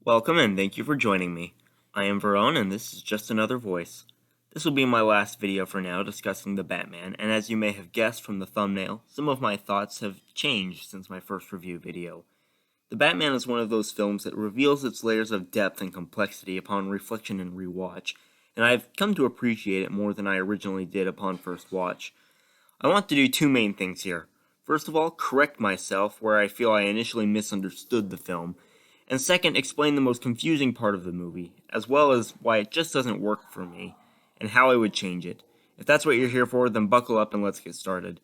Welcome and thank you for joining me. I am Verone and this is just another voice. This will be my last video for now discussing the Batman, and as you may have guessed from the thumbnail, some of my thoughts have changed since my first review video. The Batman is one of those films that reveals its layers of depth and complexity upon reflection and rewatch, and I've come to appreciate it more than I originally did upon first watch. I want to do two main things here. First of all, correct myself where I feel I initially misunderstood the film, and second, explain the most confusing part of the movie, as well as why it just doesn't work for me, and how I would change it. If that's what you're here for, then buckle up and let's get started.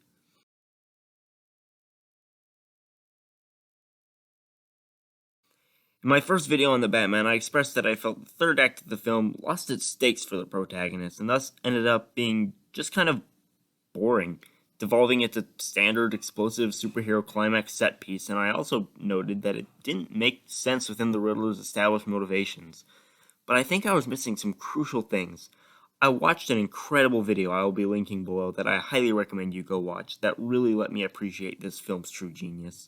In my first video on the Batman, I expressed that I felt the third act of the film lost its stakes for the protagonist, and thus ended up being just kind of boring, devolving into standard explosive superhero climax set piece, and I also noted that it didn't make sense within the Riddler's established motivations. But I think I was missing some crucial things. I watched an incredible video I will be linking below that I highly recommend you go watch that really let me appreciate this film's true genius.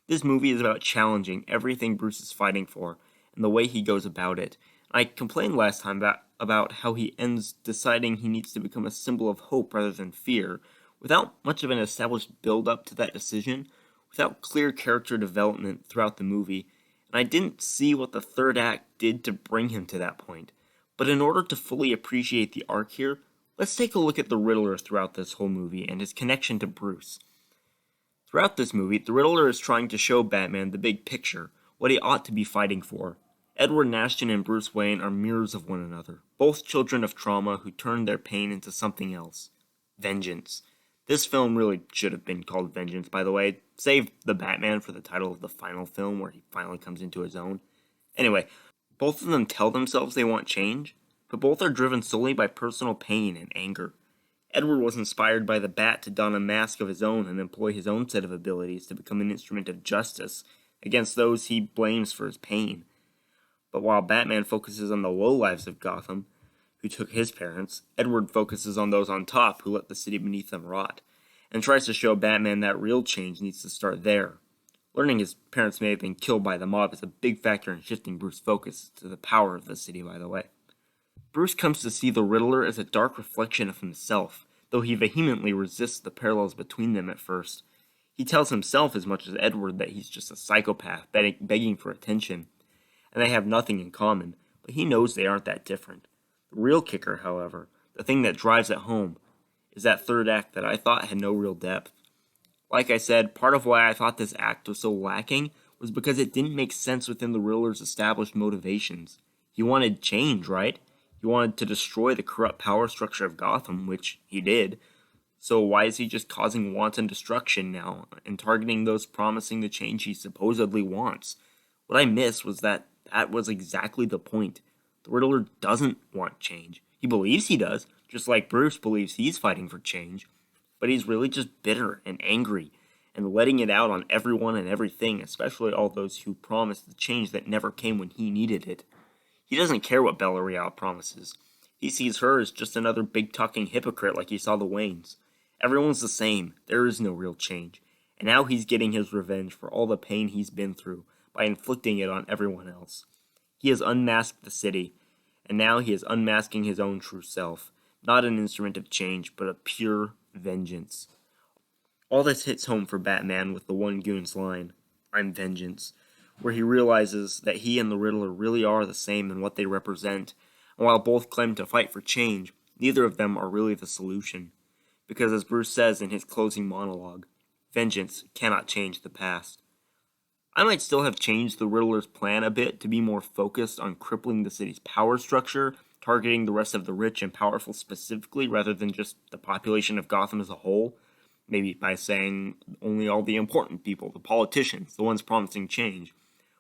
This movie is about challenging everything Bruce is fighting for and the way he goes about it. I complained last time about how he ends deciding he needs to become a symbol of hope rather than fear, without much of an established build-up to that decision, without clear character development throughout the movie, and I didn't see what the third act did to bring him to that point. But in order to fully appreciate the arc here, let's take a look at the Riddler throughout this whole movie and his connection to Bruce. Throughout this movie, the Riddler is trying to show Batman the big picture, what he ought to be fighting for. Edward Nashton and Bruce Wayne are mirrors of one another, both children of trauma who turned their pain into something else. Vengeance. This film really should have been called Vengeance, by the way. Save the Batman for the title of the final film where he finally comes into his own. Anyway, both of them tell themselves they want change, but both are driven solely by personal pain and anger. Edward was inspired by the Bat to don a mask of his own and employ his own set of abilities to become an instrument of justice against those he blames for his pain. But while Batman focuses on the lowlives of Gotham, who took his parents, Edward focuses on those on top who let the city beneath them rot, and tries to show Batman that real change needs to start there. Learning his parents may have been killed by the mob is a big factor in shifting Bruce's focus to the power of the city, by the way. Bruce comes to see the Riddler as a dark reflection of himself, though he vehemently resists the parallels between them at first. He tells himself as much as Edward that he's just a psychopath begging for attention, and they have nothing in common, but he knows they aren't that different. The real kicker, however, the thing that drives it home, is that third act that I thought had no real depth. Like I said, part of why I thought this act was so lacking was because it didn't make sense within the Riddler's established motivations. He wanted change, right? He wanted to destroy the corrupt power structure of Gotham, which he did. So why is he just causing wanton destruction now and targeting those promising the change he supposedly wants? What I missed was that was exactly the point. The Riddler doesn't want change. He believes he does, just like Bruce believes he's fighting for change. But he's really just bitter and angry, and letting it out on everyone and everything, especially all those who promised the change that never came when he needed it. He doesn't care what Bella Real promises. He sees her as just another big-talking hypocrite like he saw the Waynes. Everyone's the same. There is no real change. And now he's getting his revenge for all the pain he's been through by inflicting it on everyone else. He has unmasked the city, and now he is unmasking his own true self. Not an instrument of change, but a pure vengeance. All this hits home for Batman with the one goon's line, "I'm vengeance," where he realizes that he and the Riddler really are the same in what they represent, and while both claim to fight for change, neither of them are really the solution. Because as Bruce says in his closing monologue, vengeance cannot change the past. I might still have changed the Riddler's plan a bit to be more focused on crippling the city's power structure, targeting the rest of the rich and powerful specifically rather than just the population of Gotham as a whole. Maybe by saying only all the important people, the politicians, the ones promising change,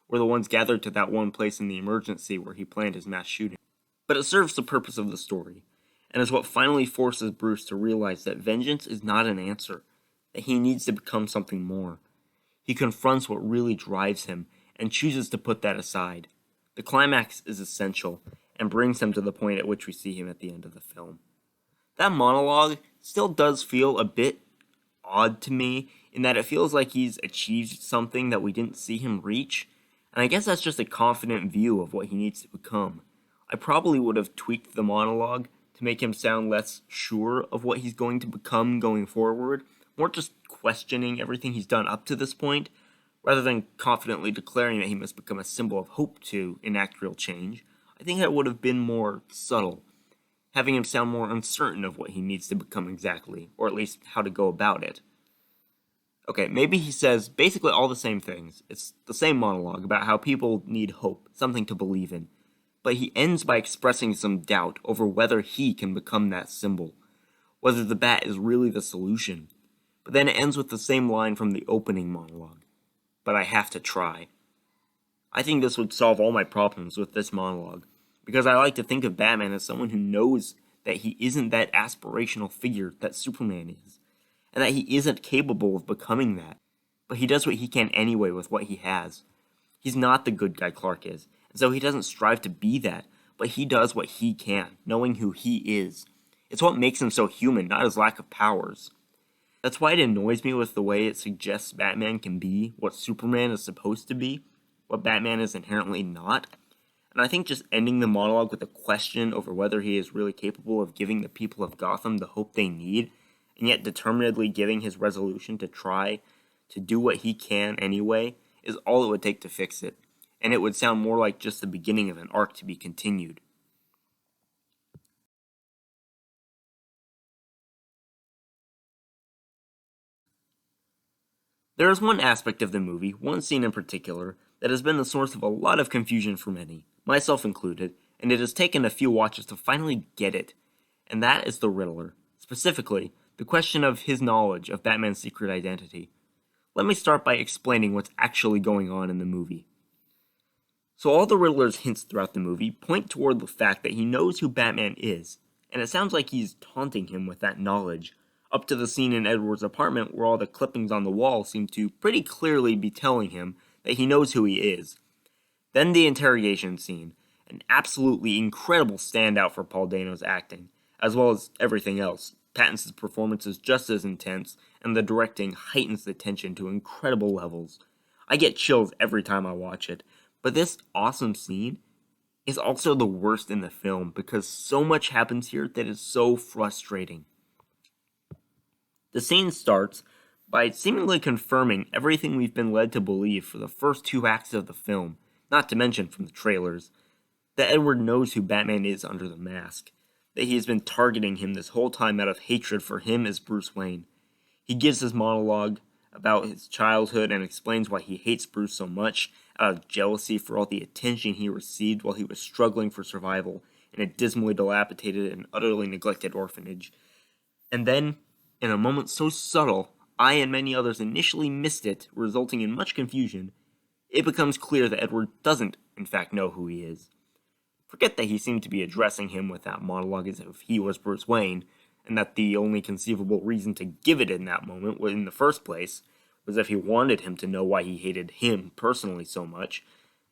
were the ones gathered to that one place in the emergency where he planned his mass shooting. But it serves the purpose of the story, and is what finally forces Bruce to realize that vengeance is not an answer, that he needs to become something more. He confronts what really drives him, and chooses to put that aside. The climax is essential, and brings him to the point at which we see him at the end of the film. That monologue still does feel a bit odd to me, in that it feels like he's achieved something that we didn't see him reach, And I guess that's just a confident view of what he needs to become. I probably would have tweaked the monologue to make him sound less sure of what he's going to become going forward, more just questioning everything he's done up to this point, rather than confidently declaring that he must become a symbol of hope to enact real change. I think that would have been more subtle, having him sound more uncertain of what he needs to become exactly, or at least how to go about it. Okay, maybe he says basically all the same things. It's the same monologue about how people need hope, something to believe in. But he ends by expressing some doubt over whether he can become that symbol, whether the bat is really the solution. But then it ends with the same line from the opening monologue. But I have to try. I think this would solve all my problems with this monologue, because I like to think of Batman as someone who knows that he isn't that aspirational figure that Superman is, and that he isn't capable of becoming that, but he does what he can anyway with what he has. He's not the good guy Clark is, and so he doesn't strive to be that, but he does what he can, knowing who he is. It's what makes him so human, not his lack of powers. That's why it annoys me with the way it suggests Batman can be what Superman is supposed to be, what Batman is inherently not. And I think just ending the monologue with a question over whether he is really capable of giving the people of Gotham the hope they need, and yet determinedly giving his resolution to try to do what he can anyway, is all it would take to fix it. And it would sound more like just the beginning of an arc to be continued. There is one aspect of the movie, one scene in particular, that has been the source of a lot of confusion for many, myself included, and it has taken a few watches to finally get it, and that is the Riddler. Specifically, the question of his knowledge of Batman's secret identity. Let me start by explaining what's actually going on in the movie. So all the Riddler's hints throughout the movie point toward the fact that he knows who Batman is, and it sounds like he's taunting him with that knowledge, up to the scene in Edward's apartment where all the clippings on the wall seem to pretty clearly be telling him that he knows who he is. Then the interrogation scene, an absolutely incredible standout for Paul Dano's acting, as well as everything else. Pattinson's performance is just as intense, and the directing heightens the tension to incredible levels. I get chills every time I watch it, but this awesome scene is also the worst in the film because so much happens here that is so frustrating. The scene starts by seemingly confirming everything we've been led to believe for the first two acts of the film, not to mention from the trailers, that Edward knows who Batman is under the mask, that he has been targeting him this whole time out of hatred for him as Bruce Wayne. He gives his monologue about his childhood and explains why he hates Bruce so much out of jealousy for all the attention he received while he was struggling for survival in a dismally dilapidated and utterly neglected orphanage. And then, in a moment so subtle, I and many others initially missed it, resulting in much confusion, it becomes clear that Edward doesn't, in fact, know who he is. Forget that he seemed to be addressing him with that monologue as if he was Bruce Wayne, and that the only conceivable reason to give it in that moment in the first place was if he wanted him to know why he hated him personally so much.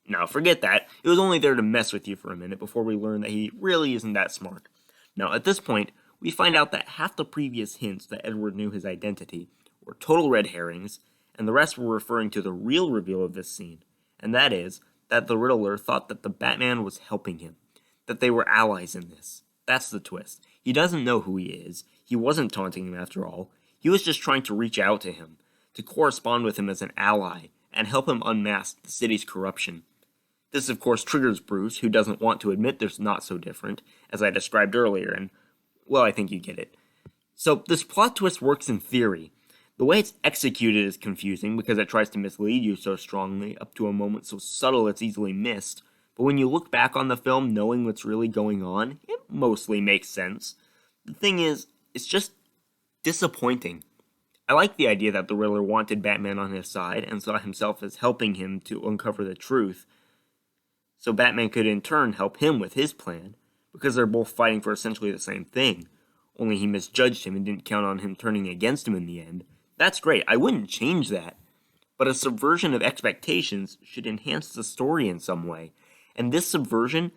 Now, forget that. It was only there to mess with you for a minute before we learn that he really isn't that smart. Now, at this point, we find out that half the previous hints that Edward knew his identity were total red herrings, and the rest were referring to the real reveal of this scene, and that is that the Riddler thought that the Batman was helping him, that they were allies in this. That's the twist. He doesn't know who he is. He wasn't taunting him after all. He was just trying to reach out to him, to correspond with him as an ally, and help him unmask the city's corruption. This, of course, triggers Bruce, who doesn't want to admit there's not so different, as I described earlier, and, well, I think you get it. So, this plot twist works in theory. The way it's executed is confusing because it tries to mislead you so strongly up to a moment so subtle it's easily missed, but when you look back on the film knowing what's really going on, it mostly makes sense. The thing is, it's just disappointing. I like the idea that the Riddler wanted Batman on his side and saw himself as helping him to uncover the truth, so Batman could in turn help him with his plan, because they're both fighting for essentially the same thing, only he misjudged him and didn't count on him turning against him in the end. That's great, I wouldn't change that. But a subversion of expectations should enhance the story in some way, and this subversion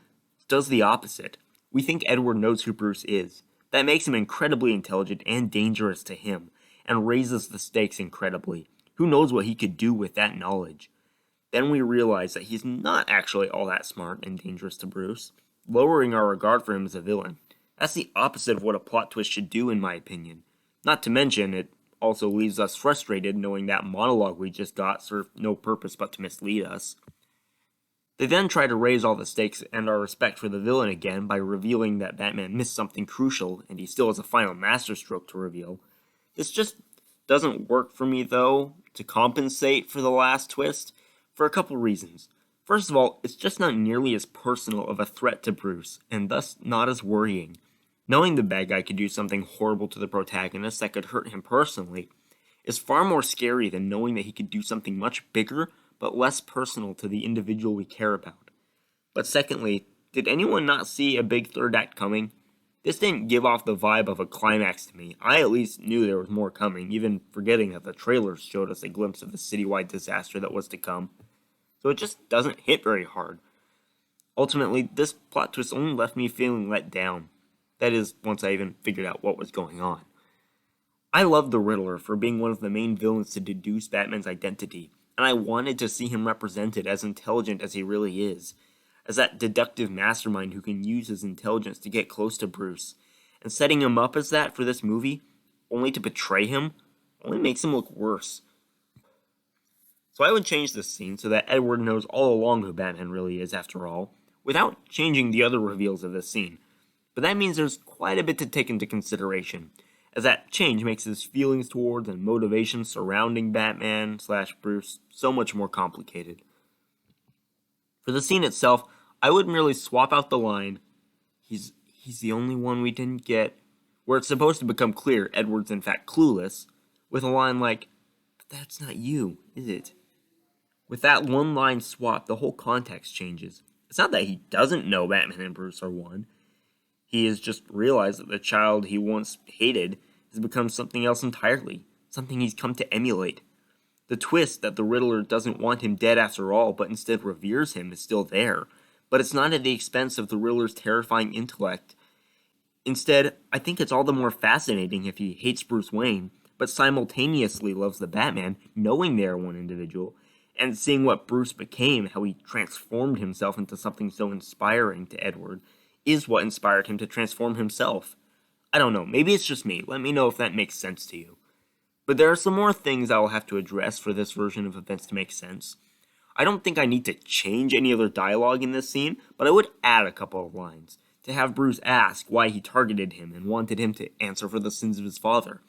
does the opposite. We think Edward knows who Bruce is. That makes him incredibly intelligent and dangerous to him, and raises the stakes incredibly. Who knows what he could do with that knowledge? Then we realize that he's not actually all that smart and dangerous to Bruce, lowering our regard for him as a villain. That's the opposite of what a plot twist should do, in my opinion. Not to mention, it also leaves us frustrated knowing that monologue we just got served no purpose but to mislead us. They then try to raise all the stakes and our respect for the villain again by revealing that Batman missed something crucial and he still has a final masterstroke to reveal. This just doesn't work for me, though, to compensate for the last twist, for a couple reasons. First of all, it's just not nearly as personal of a threat to Bruce, and thus not as worrying. Knowing the bad guy could do something horrible to the protagonist that could hurt him personally is far more scary than knowing that he could do something much bigger but less personal to the individual we care about. But secondly, did anyone not see a big third act coming? This didn't give off the vibe of a climax to me. I at least knew there was more coming, even forgetting that the trailers showed us a glimpse of the citywide disaster that was to come. So it just doesn't hit very hard. Ultimately, this plot twist only left me feeling let down. That is, once I even figured out what was going on. I love the Riddler for being one of the main villains to deduce Batman's identity, and I wanted to see him represented as intelligent as he really is, as that deductive mastermind who can use his intelligence to get close to Bruce. And setting him up as that for this movie, only to betray him, only makes him look worse. So I would change this scene so that Edward knows all along who Batman really is after all, without changing the other reveals of this scene. But that means there's quite a bit to take into consideration, as that change makes his feelings towards and motivations surrounding Batman/Bruce so much more complicated. For the scene itself, I would merely swap out the line, he's the only one we didn't get, where it's supposed to become clear Edward's in fact clueless, with a line like, but that's not you, is it? With that one line swap, the whole context changes. It's not that he doesn't know Batman and Bruce are one. He has just realized that the child he once hated has become something else entirely, something he's come to emulate. The twist that the Riddler doesn't want him dead after all, but instead reveres him, is still there, but it's not at the expense of the Riddler's terrifying intellect. Instead, I think it's all the more fascinating if he hates Bruce Wayne, but simultaneously loves the Batman, knowing they are one individual, and seeing what Bruce became, how he transformed himself into something so inspiring to Edward, is what inspired him to transform himself. I don't know, maybe it's just me, let me know if that makes sense to you. But there are some more things I will have to address for this version of events to make sense. I don't think I need to change any other dialogue in this scene, but I would add a couple of lines, to have Bruce ask why he targeted him and wanted him to answer for the sins of his father.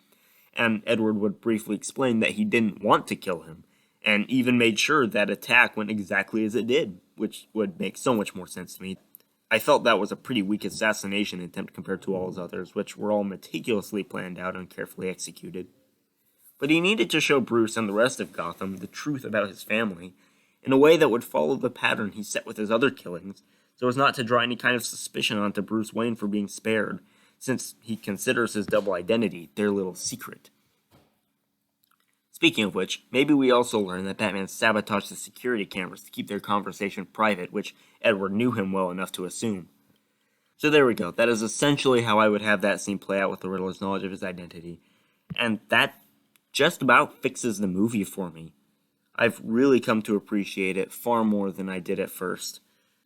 And Edward would briefly explain that he didn't want to kill him, and even made sure that attack went exactly as it did, which would make so much more sense to me. I felt that was a pretty weak assassination attempt compared to all his others, which were all meticulously planned out and carefully executed. But he needed to show Bruce and the rest of Gotham the truth about his family, in a way that would follow the pattern he set with his other killings, so as not to draw any kind of suspicion onto Bruce Wayne for being spared, since he considers his double identity their little secret. Speaking of which, maybe we also learn that Batman sabotaged the security cameras to keep their conversation private, which Edward knew him well enough to assume. So there we go, that is essentially how I would have that scene play out with the Riddler's knowledge of his identity. And that just about fixes the movie for me. I've really come to appreciate it far more than I did at first.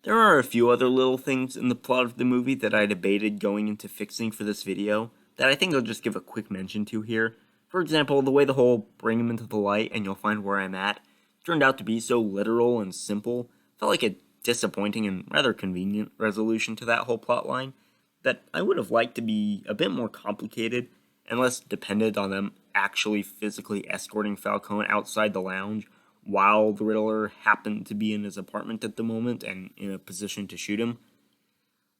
There are a few other little things in the plot of the movie that I debated going into fixing for this video that I think I'll just give a quick mention to here. For example, the way the whole bring him into the light and you'll find where I'm at turned out to be so literal and simple, felt like a disappointing and rather convenient resolution to that whole plot line that I would have liked to be a bit more complicated and less dependent on them actually physically escorting Falcone outside the lounge while the Riddler happened to be in his apartment at the moment and in a position to shoot him.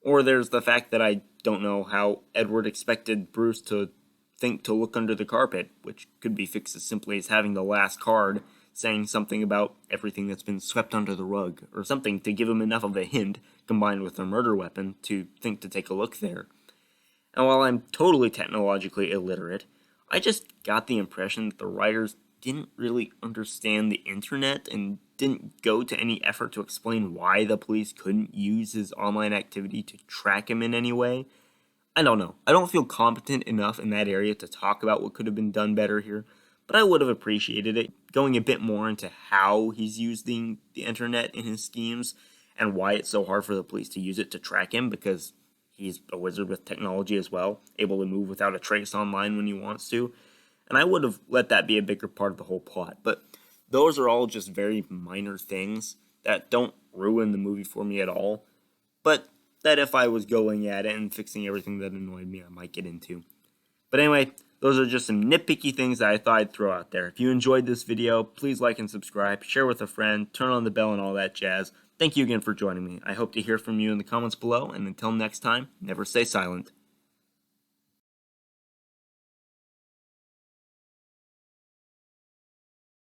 Or there's the fact that I don't know how Edward expected Bruce to think to look under the carpet, which could be fixed as simply as having the last card saying something about everything that's been swept under the rug, or something to give him enough of a hint, combined with a murder weapon, to think to take a look there. And while I'm totally technologically illiterate, I just got the impression that the writers didn't really understand the internet and didn't go to any effort to explain why the police couldn't use his online activity to track him in any way. I don't know. I don't feel competent enough in that area to talk about what could have been done better here, but I would have appreciated it going a bit more into how he's using the internet in his schemes and why it's so hard for the police to use it to track him, because he's a wizard with technology as well, able to move without a trace online when he wants to. And I would have let that be a bigger part of the whole plot. But those are all just very minor things that don't ruin the movie for me at all, but that if I was going at it and fixing everything that annoyed me, I might get into. But anyway, those are just some nitpicky things that I thought I'd throw out there. If you enjoyed this video, please like and subscribe, share with a friend, turn on the bell and all that jazz. Thank you again for joining me. I hope to hear from you in the comments below, and until next time, never stay silent.